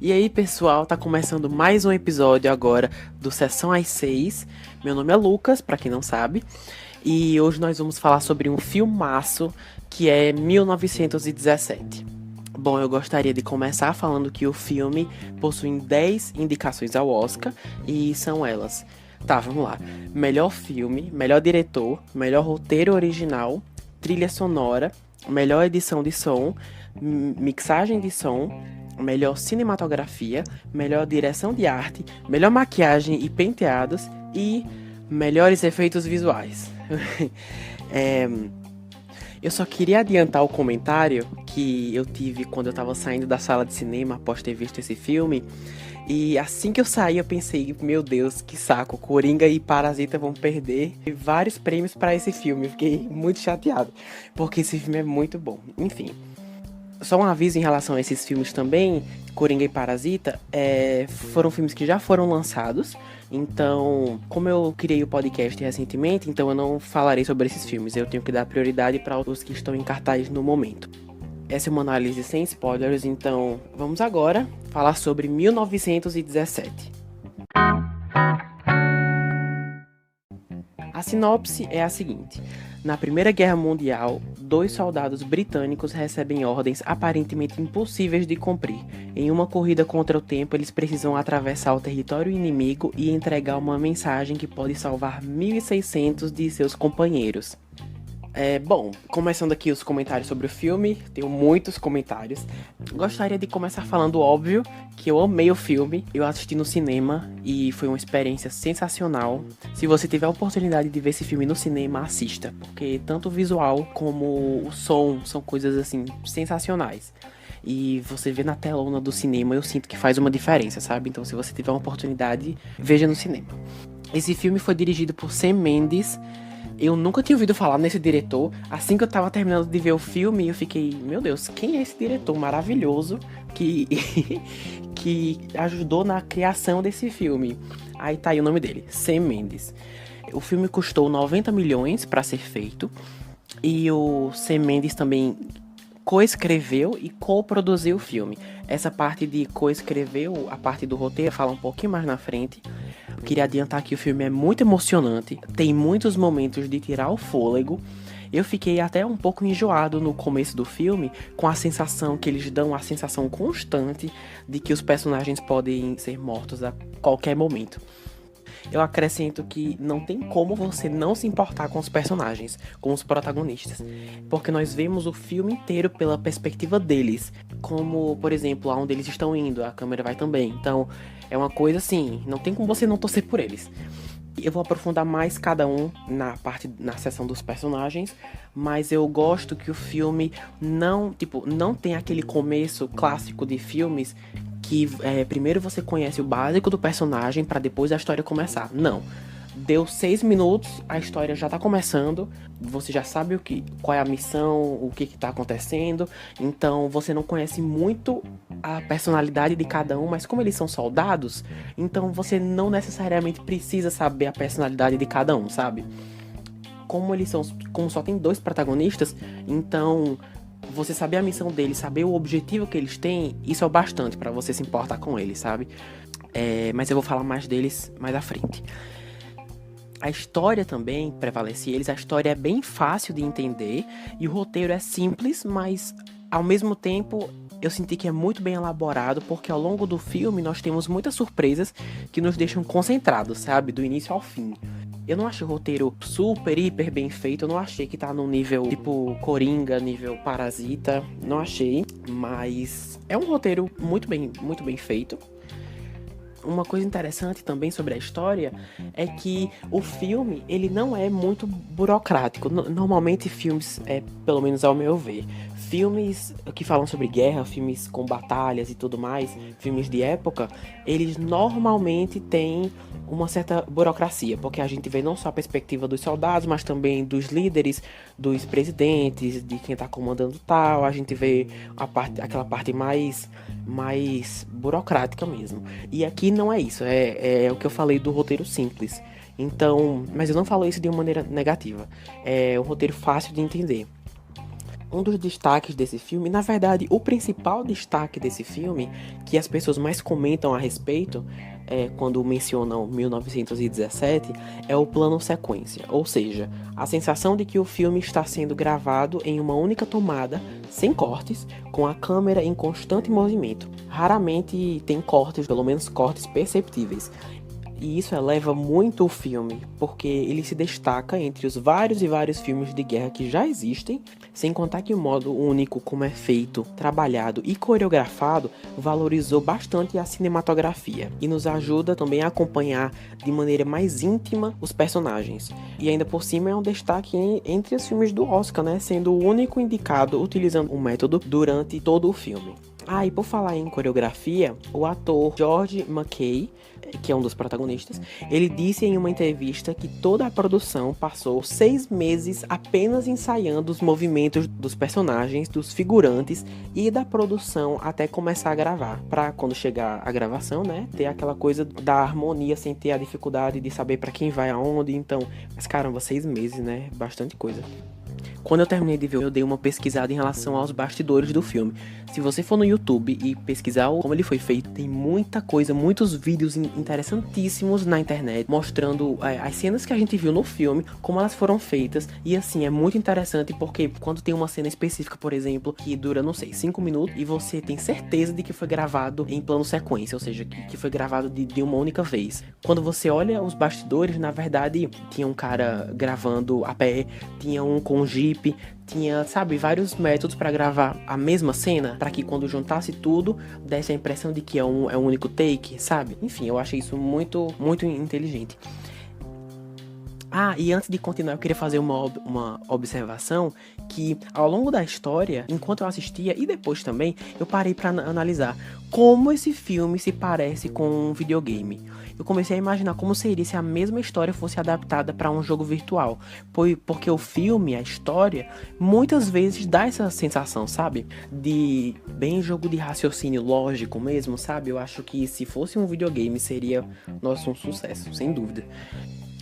E aí, pessoal, tá começando mais um episódio agora do Sessão às 6. Meu nome é Lucas, pra quem não sabe, e hoje nós vamos falar sobre um filmaço que é 1917. Bom, eu gostaria de começar falando que o filme possui 10 indicações ao Oscar e são elas. Tá, vamos lá. Melhor filme, melhor diretor, melhor roteiro original, trilha sonora, melhor edição de som, mixagem de som, melhor cinematografia, melhor direção de arte, melhor maquiagem e penteados e melhores efeitos visuais. Eu só queria adiantar o comentário que eu tive quando eu tava saindo da sala de cinema após ter visto esse filme. E assim que eu saí, eu pensei, meu Deus, que saco, Coringa e Parasita vão perder vários prêmios para esse filme. Eu fiquei muito chateado, porque esse filme é muito bom. Enfim, só um aviso em relação a esses filmes também, Coringa e Parasita, foram filmes que já foram lançados. Então, como eu criei o podcast recentemente, então eu não falarei sobre esses filmes. Eu tenho que dar prioridade para os que estão em cartaz no momento. Essa é uma análise sem spoilers, então vamos agora falar sobre 1917. A sinopse é a seguinte: na Primeira Guerra Mundial, 2 soldados britânicos recebem ordens aparentemente impossíveis de cumprir. Em uma corrida contra o tempo, eles precisam atravessar o território inimigo e entregar uma mensagem que pode salvar 1.600 de seus companheiros. Bom, começando aqui os comentários sobre o filme, tenho muitos comentários. Gostaria de começar falando óbvio, que eu amei o filme, eu assisti no cinema e foi uma experiência sensacional. Se você tiver a oportunidade de ver esse filme no cinema, assista, porque tanto o visual como o som são coisas assim sensacionais. E você vê na telona do cinema, eu sinto que faz uma diferença, sabe? Então se você tiver uma oportunidade, veja no cinema. Esse filme foi dirigido por Sam Mendes. Eu nunca tinha ouvido falar nesse diretor. Assim que eu tava terminando de ver o filme, eu fiquei, meu Deus, quem é esse diretor maravilhoso que, que ajudou na criação desse filme? Aí tá aí o nome dele, Sam Mendes. O filme custou 90 milhões para ser feito. E o Sam Mendes também coescreveu e coproduziu o filme. Essa parte de coescreveu, a parte do roteiro, fala um pouquinho mais na frente. Eu queria adiantar que o filme é muito emocionante, tem muitos momentos de tirar o fôlego. Eu fiquei até um pouco enjoado no começo do filme, com a sensação que eles dão, a sensação constante de que os personagens podem ser mortos a qualquer momento. Eu acrescento que não tem como você não se importar com os personagens, com os protagonistas, porque nós vemos o filme inteiro pela perspectiva deles, como, por exemplo, aonde eles estão indo, a câmera vai também. Então, é uma coisa assim, não tem como você não torcer por eles. Eu vou aprofundar mais cada um na seção dos personagens, mas eu gosto que o filme não tem aquele começo clássico de filmes que primeiro você conhece o básico do personagem para depois a história começar. Não. Deu 6 minutos, a história já tá começando, você já sabe qual é a missão, o que tá acontecendo, então você não conhece muito a personalidade de cada um, mas como eles são soldados, então você não necessariamente precisa saber a personalidade de cada um, sabe? Como só tem 2 protagonistas, então você saber a missão deles, saber o objetivo que eles têm, isso é o bastante pra você se importar com eles, sabe? Mas eu vou falar mais deles mais à frente. A história também prevalece eles, a história é bem fácil de entender e o roteiro é simples, mas ao mesmo tempo eu senti que é muito bem elaborado, porque ao longo do filme nós temos muitas surpresas que nos deixam concentrados, sabe? Do início ao fim. Eu não achei o roteiro super, hiper bem feito, eu não achei que tá no nível tipo Coringa, nível Parasita, não achei, mas é um roteiro muito bem feito. Uma coisa interessante também sobre a história é que o filme, ele não é muito burocrático. Normalmente filmes, pelo menos ao meu ver, filmes que falam sobre guerra, filmes com batalhas e tudo mais, filmes de época, eles normalmente têm uma certa burocracia, porque a gente vê não só a perspectiva dos soldados, mas também dos líderes, dos presidentes, de quem tá comandando tal, a gente vê aquela parte mais burocrática mesmo. E aqui não é isso, é o que eu falei do roteiro simples. Então, mas eu não falo isso de uma maneira negativa. É um roteiro fácil de entender. Um dos destaques desse filme, na verdade, o principal destaque desse filme, que as pessoas mais comentam a respeito, quando mencionam 1917, é o plano sequência, ou seja, a sensação de que o filme está sendo gravado em uma única tomada, sem cortes, com a câmera em constante movimento. Raramente tem cortes, pelo menos cortes perceptíveis. E isso eleva muito o filme, porque ele se destaca entre os vários e vários filmes de guerra que já existem, sem contar que o modo único como é feito, trabalhado e coreografado valorizou bastante a cinematografia e nos ajuda também a acompanhar de maneira mais íntima os personagens. E ainda por cima é um destaque entre os filmes do Oscar, né, sendo o único indicado utilizando o método durante todo o filme. E por falar em coreografia, o ator George McKay, que é um dos protagonistas, ele disse em uma entrevista que toda a produção passou 6 meses apenas ensaiando os movimentos dos personagens, dos figurantes e da produção até começar a gravar. Pra quando chegar a gravação, né, ter aquela coisa da harmonia sem ter a dificuldade de saber pra quem vai aonde. Então, mas caramba, 6 meses, né, bastante coisa. Quando eu terminei de ver, eu dei uma pesquisada em relação aos bastidores do filme. Se você for no YouTube e pesquisar como ele foi feito, tem muita coisa, muitos vídeos interessantíssimos na internet, mostrando as cenas que a gente viu no filme, como elas foram feitas. E assim, é muito interessante porque quando tem uma cena específica, por exemplo, que dura, não sei, 5 minutos, e você tem certeza de que foi gravado em plano sequência, ou seja, que foi gravado de uma única vez. Quando você olha os bastidores, na verdade, tinha um cara gravando a pé, tinha um com Jeep, tinha, sabe, vários métodos para gravar a mesma cena, para que quando juntasse tudo, desse a impressão de que é um único take, sabe? Enfim, eu achei isso muito, muito inteligente. E antes de continuar, eu queria fazer uma observação que ao longo da história, enquanto eu assistia e depois também, eu parei para analisar como esse filme se parece com um videogame. Eu comecei a imaginar como seria se a mesma história fosse adaptada para um jogo virtual, porque o filme, a história, muitas vezes dá essa sensação, sabe? De bem jogo de raciocínio lógico mesmo, sabe? Eu acho que se fosse um videogame seria, nossa, um sucesso, sem dúvida.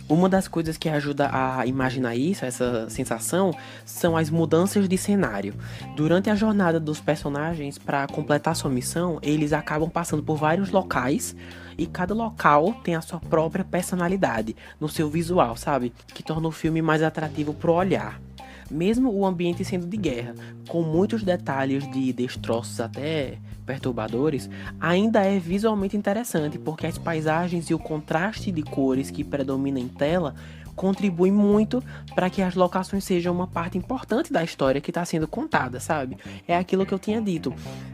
Uma das coisas que ajuda a imaginar isso, essa sensação, são as mudanças de cenário. Durante a jornada dos personagens, para completar sua missão, eles acabam passando por vários locais e cada local tem a sua própria personalidade no seu visual, sabe? Que torna o filme mais atrativo pro olhar. Mesmo o ambiente sendo de guerra, com muitos detalhes de destroços até perturbadores, ainda é visualmente interessante, porque as paisagens e o contraste de cores que predomina em tela contribuem muito para que as locações sejam uma parte importante da história que está sendo contada, sabe? É aquilo que eu tinha dito.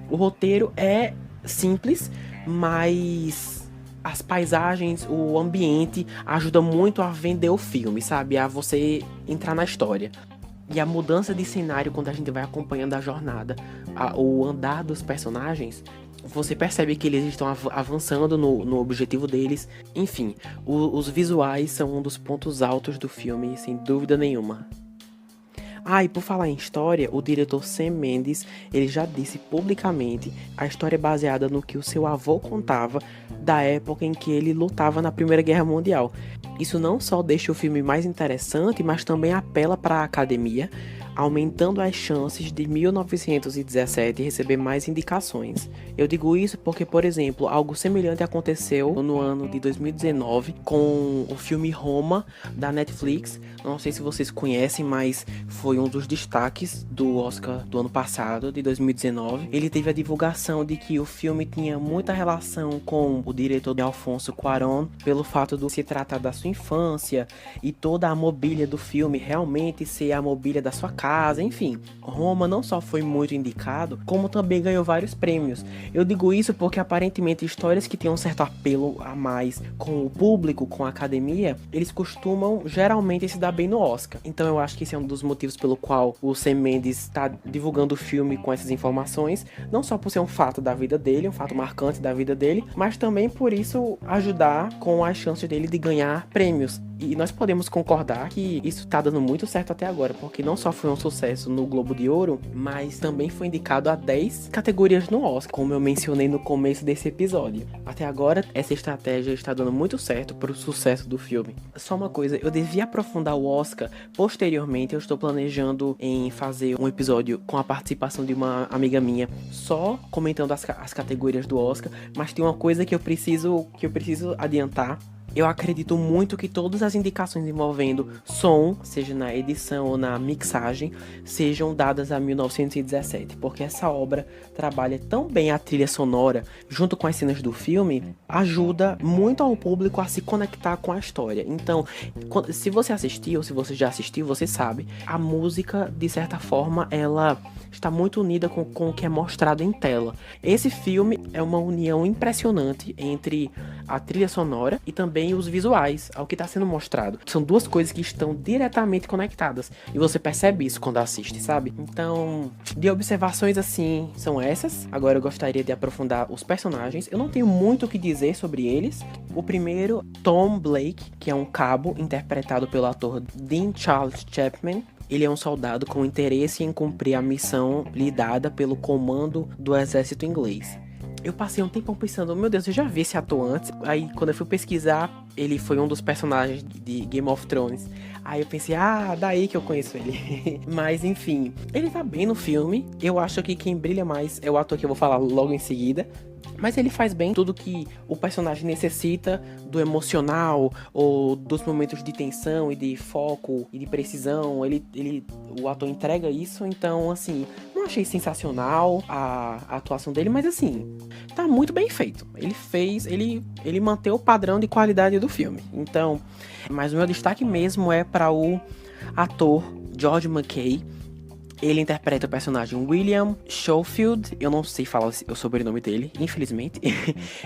O roteiro é simples, mas as paisagens, o ambiente ajuda muito a vender o filme, sabe? A você entrar na história. E a mudança de cenário quando a gente vai acompanhando a jornada, o andar dos personagens, você percebe que eles estão avançando no objetivo deles. Enfim, os visuais são um dos pontos altos do filme, sem dúvida nenhuma. E por falar em história, o diretor Sam Mendes, ele já disse publicamente a história é baseada no que o seu avô contava da época em que ele lutava na Primeira Guerra Mundial. Isso não só deixa o filme mais interessante, mas também apela para a academia, aumentando as chances de 1917 receber mais indicações. Eu digo isso porque, por exemplo, algo semelhante aconteceu no ano de 2019 com o filme Roma, da Netflix. Não sei se vocês conhecem, mas foi um dos destaques do Oscar do ano passado, de 2019. Ele teve a divulgação de que o filme tinha muita relação com o diretor Alfonso Cuarón, pelo fato de se tratar da sua infância e toda a mobília do filme realmente ser a mobília da sua casa, enfim. Roma não só foi muito indicado, como também ganhou vários prêmios. Eu digo isso porque aparentemente histórias que têm um certo apelo a mais com o público, com a academia, eles costumam geralmente se dar bem no Oscar. Então eu acho que esse é um dos motivos pelo qual o Sam Mendes está divulgando o filme com essas informações, não só por ser um fato da vida dele, um fato marcante da vida dele, mas também por isso ajudar com as chances dele de ganhar prêmios. E nós podemos concordar que isso tá dando muito certo até agora, porque não só foi um sucesso no Globo de Ouro, mas também foi indicado a 10 categorias no Oscar, como eu mencionei no começo desse episódio. Até agora, essa estratégia está dando muito certo pro sucesso do filme. Só uma coisa, eu devia aprofundar o Oscar. Posteriormente, eu estou planejando em fazer um episódio com a participação de uma amiga minha, só comentando as categorias do Oscar, mas tem uma coisa que eu preciso adiantar. Eu acredito muito que todas as indicações envolvendo som, seja na edição ou na mixagem, sejam dadas a 1917, porque essa obra trabalha tão bem a trilha sonora, junto com as cenas do filme, ajuda muito ao público a se conectar com a história. Então, se você assistiu, ou se você já assistiu, você sabe, a música, de certa forma, ela está muito unida com o que é mostrado em tela. Esse filme é uma união impressionante entre a trilha sonora e também os visuais, ao que está sendo mostrado. São duas coisas que estão diretamente conectadas, e você percebe isso quando assiste, sabe? Então, de observações assim, são essas. Agora eu gostaria de aprofundar os personagens. Eu não tenho muito o que dizer sobre eles. O primeiro, Tom Blake, que é um cabo interpretado pelo ator Dean Charles Chapman. Ele é um soldado com interesse em cumprir a missão lhe dada pelo comando do exército inglês. Eu passei um tempão pensando, meu Deus, eu já vi esse ator antes. Aí, quando eu fui pesquisar, ele foi um dos personagens de Game of Thrones. Aí eu pensei, daí que eu conheço ele. Mas, enfim, ele tá bem no filme. Eu acho que quem brilha mais é o ator que eu vou falar logo em seguida. Mas ele faz bem tudo que o personagem necessita, do emocional, ou dos momentos de tensão e de foco e de precisão. O ator entrega isso, então, assim, não achei sensacional a atuação dele, mas assim, tá muito bem feito. Ele manteve o padrão de qualidade do filme. Então, mas o meu destaque mesmo é para o ator George McKay. Ele interpreta o personagem William Schofield. Eu não sei falar o sobrenome dele, infelizmente.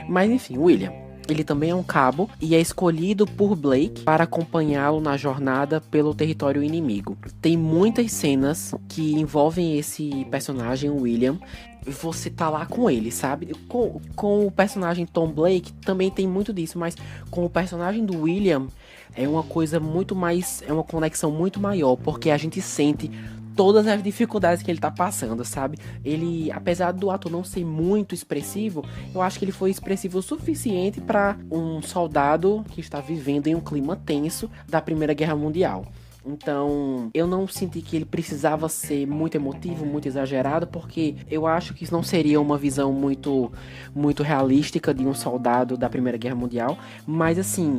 Mas enfim, William. Ele também é um cabo e é escolhido por Blake para acompanhá-lo na jornada pelo território inimigo. Tem muitas cenas que envolvem esse personagem, William. Você tá lá com ele, sabe? Com o personagem Tom Blake também tem muito disso, mas com o personagem do William é uma coisa muito mais... É uma conexão muito maior, porque a gente sente todas as dificuldades que ele tá passando, sabe? Ele, apesar do ator não ser muito expressivo, eu acho que ele foi expressivo o suficiente para um soldado que está vivendo em um clima tenso da Primeira Guerra Mundial. Então, eu não senti que ele precisava ser muito emotivo, muito exagerado, porque eu acho que isso não seria uma visão muito realística de um soldado da Primeira Guerra Mundial. Mas assim,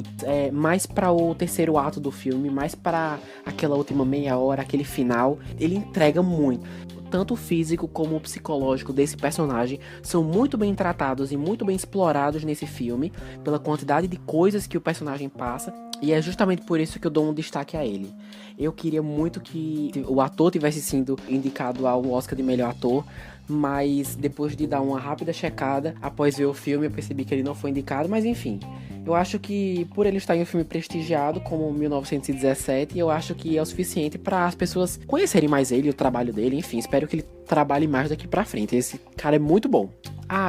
mais para o terceiro ato do filme, mais para aquela última meia hora, aquele final, ele entrega muito. Tanto o físico como o psicológico desse personagem são muito bem tratados e muito bem explorados nesse filme, pela quantidade de coisas que o personagem passa, e é justamente por isso que eu dou um destaque a ele. Eu queria muito que o ator tivesse sido indicado ao Oscar de melhor ator, mas depois de dar uma rápida checada, após ver o filme, eu percebi que ele não foi indicado, mas enfim. Eu acho que por ele estar em um filme prestigiado como 1917, eu acho que é o suficiente para as pessoas conhecerem mais ele, o trabalho dele, enfim, espero que ele trabalhe mais daqui pra frente. Esse cara é muito bom.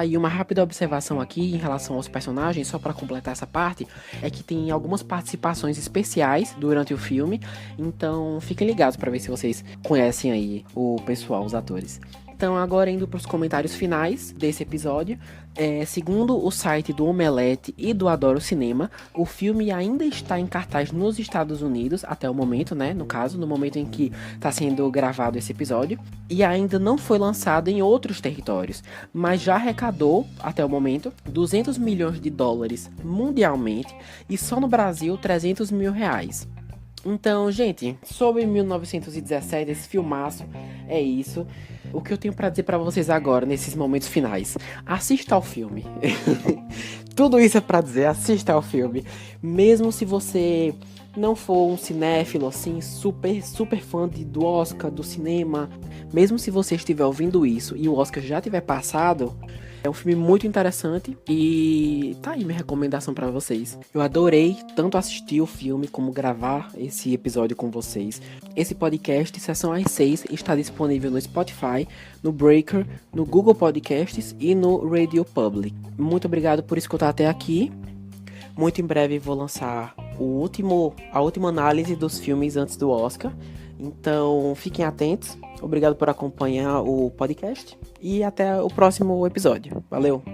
E uma rápida observação aqui em relação aos personagens, só para completar essa parte, é que tem algumas participações especiais durante o filme, então fiquem ligados para ver se vocês conhecem aí o pessoal, os atores. Então, agora indo para os comentários finais desse episódio, segundo o site do Omelete e do Adoro Cinema, o filme ainda está em cartaz nos Estados Unidos, até o momento, né? No caso, no momento em que está sendo gravado esse episódio, e ainda não foi lançado em outros territórios, mas já arrecadou, até o momento, 200 milhões de dólares mundialmente, e só no Brasil, 300 mil reais. Então, gente, sobre 1917, esse filmaço, é isso. O que eu tenho pra dizer pra vocês agora, nesses momentos finais: assista ao filme. Tudo isso é pra dizer, assista ao filme. Mesmo se você não for um cinéfilo, assim, super fã do Oscar, do cinema, mesmo se você estiver ouvindo isso e o Oscar já tiver passado, é um filme muito interessante e tá aí minha recomendação pra vocês. Eu adorei tanto assistir o filme como gravar esse episódio com vocês. Esse podcast, Sessão às 6, está disponível no Spotify, no Breaker, no Google Podcasts e no Radio Public. Muito obrigado por escutar até aqui. Muito em breve vou lançar a última análise dos filmes antes do Oscar. Então, fiquem atentos. Obrigado por acompanhar o podcast e até o próximo episódio. Valeu!